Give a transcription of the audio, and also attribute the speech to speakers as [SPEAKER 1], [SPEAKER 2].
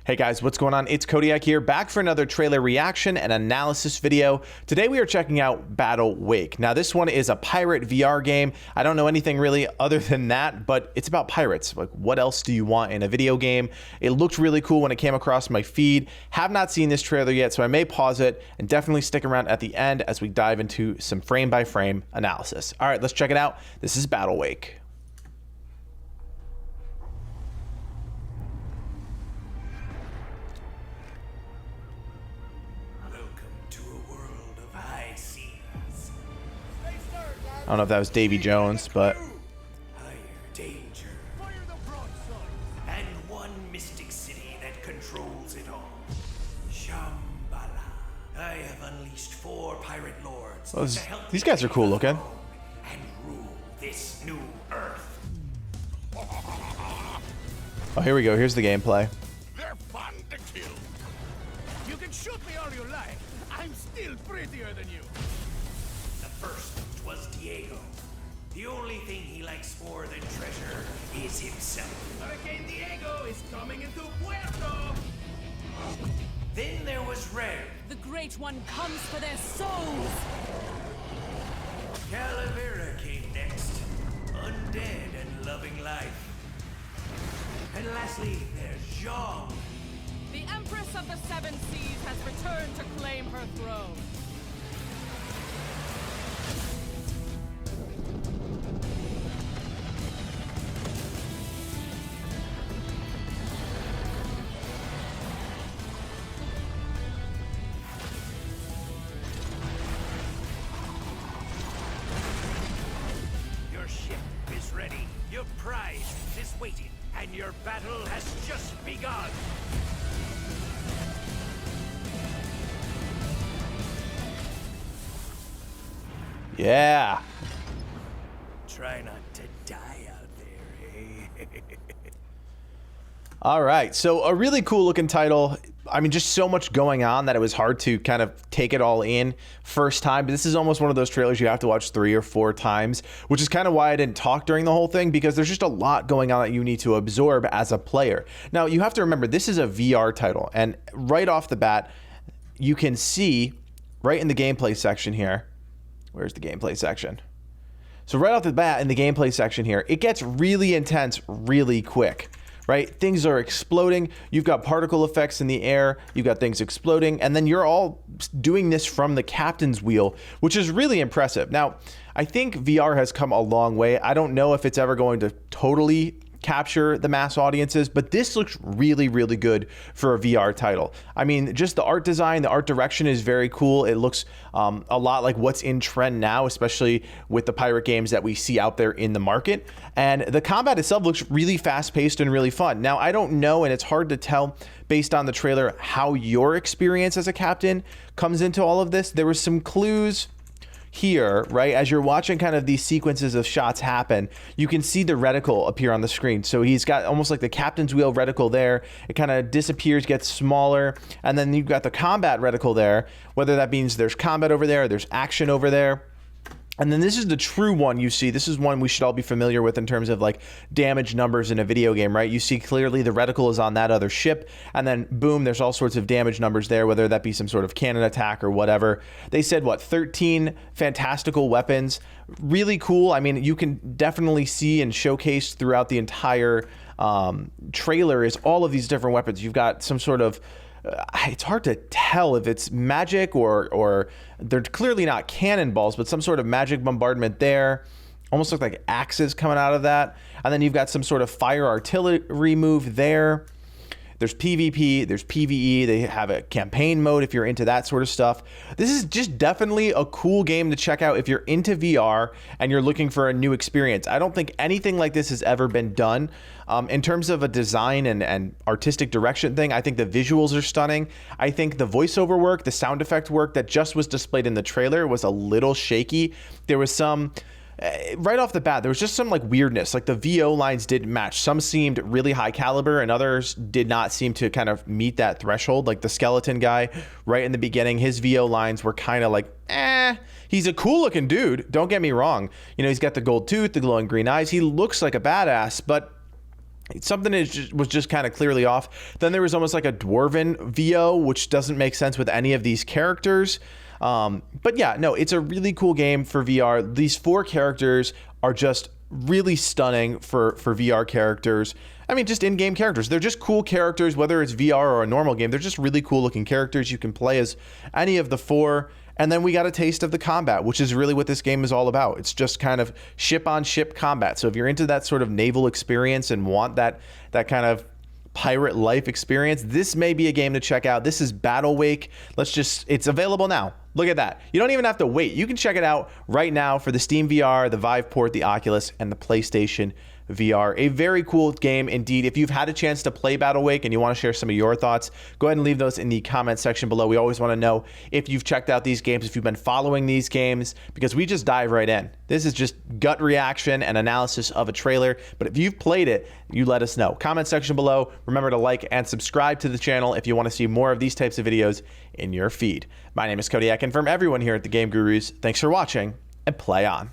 [SPEAKER 1] Hey guys, what's going on? It's Codiak here, back for another trailer reaction and analysis video. Today we are checking out Battlewake. Now this one is a pirate VR game. I don't know anything really other than that, but it's about pirates. Like, what else do you want in a video game? It looked really cool when it came across my feed. Have not seen this trailer yet, so I may pause it and definitely stick around at the end as we dive into some frame-by-frame analysis. All right, let's check it out. This is Battlewake. I don't know if that was Davy Jones, but
[SPEAKER 2] higher danger. Fire the broadside. And one mystic city that controls it all. Shambhala. I have unleashed 4 pirate lords to help
[SPEAKER 1] these guys are cool looking.
[SPEAKER 2] And rule this new Earth.
[SPEAKER 1] Oh, here we go. Here's the gameplay.
[SPEAKER 2] They're fun to kill. You can shoot me all you like. I'm still prettier than you. The first was Diego. The only thing he likes more than treasure is himself. Hurricane Diego is coming into Puerto. Then there was Red.
[SPEAKER 3] The Great One comes for their souls.
[SPEAKER 2] Calavera came next. Undead and loving life. And lastly, there's Jean.
[SPEAKER 3] The Empress of the Seven Seas has returned to claim her throne.
[SPEAKER 2] Ready, your prize is waiting, and your battle has just begun.
[SPEAKER 1] Yeah.
[SPEAKER 2] Try not to die out there, eh?
[SPEAKER 1] All right, so a really cool looking title. I mean, just so much going on that it was hard to kind of take it all in first time. But this is almost one of those trailers you have to watch 3 or 4 times, which is kind of why I didn't talk during the whole thing, because there's just a lot going on that you need to absorb as a player. Now, you have to remember, this is a VR title, and right off the bat, you can see right in the gameplay section here. Where's the gameplay section? So right off the bat in the gameplay section here, it gets really intense really quick. Right? Things are exploding. You've got particle effects in the air. You've got things exploding. And then you're all doing this from the captain's wheel, which is really impressive. Now, I think VR has come a long way. I don't know if it's ever going to totally capture the mass audiences, but this looks really, really good for a VR title. I mean, just the art design, the art direction is very cool. It looks a lot like what's in trend now, especially with the pirate games that we see out there in the market. And the combat itself looks really fast-paced and really fun. Now, I don't know, and it's hard to tell based on the trailer, how your experience as a captain comes into all of this. There were some clues here, right? As you're watching kind of these sequences of shots happen, you can see the reticle appear on the screen. So he's got almost like the captain's wheel reticle there. It kind of disappears, gets smaller, and then you've got the combat reticle there, whether that means there's combat over there, there's action over there. And then this is the true one you see. This is one we should all be familiar with in terms of like damage numbers in a video game, right? You see clearly the reticle is on that other ship, and then boom, there's all sorts of damage numbers there, whether that be some sort of cannon attack or whatever. They said, what, 13 fantastical weapons. Really cool. I mean, you can definitely see and showcase throughout the entire trailer is all of these different weapons. You've got some sort of it's hard to tell if it's magic or they're clearly not cannonballs, but some sort of magic bombardment there. Almost look like axes coming out of that. And then you've got some sort of fire artillery move there. There's PvP, there's PvE. They have a campaign mode if you're into that sort of stuff. This is just definitely a cool game to check out if you're into VR and you're looking for a new experience. I don't think anything like this has ever been done. In terms of a design and artistic direction thing, I think the visuals are stunning. I think the voiceover work, the sound effect work that just was displayed in the trailer was a little shaky. There was some right off the bat, there was just some like weirdness. Like the VO lines didn't match. Some seemed really high caliber and others did not seem to kind of meet that threshold. Like the skeleton guy right in the beginning, his VO lines were kind of like, he's a cool looking dude. Don't get me wrong. You know, he's got the gold tooth, the glowing green eyes. He looks like a badass, but something was just kind of clearly off. Then there was almost like a dwarven VO, which doesn't make sense with any of these characters. But yeah, no, it's a really cool game for VR. These 4 characters are just really stunning for VR characters. I mean, just in-game characters. They're just cool characters, whether it's VR or a normal game. They're just really cool looking characters. You can play as any of the 4. And then we got a taste of the combat, which is really what this game is all about. It's just kind of ship-on-ship combat. So if you're into that sort of naval experience and want that kind of pirate life experience, this may be a game to check out. This is Battlewake. It's available now. Look at that. You don't even have to wait. You can check it out right now for the Steam VR, the Vive Port, the Oculus, and the PlayStation VR. A very cool game indeed. If you've had a chance to play Battlewake and you want to share some of your thoughts, go ahead and leave those in the comment section below. We always want to know if you've checked out these games, if you've been following these games, because we just dive right in. This is just gut reaction and analysis of a trailer. But if you've played it, you let us know. Comment section below. Remember to like and subscribe to the channel if you want to see more of these types of videos in your feed. My name is Codiak, and from everyone here at the Game Gurus, thanks for watching and play on.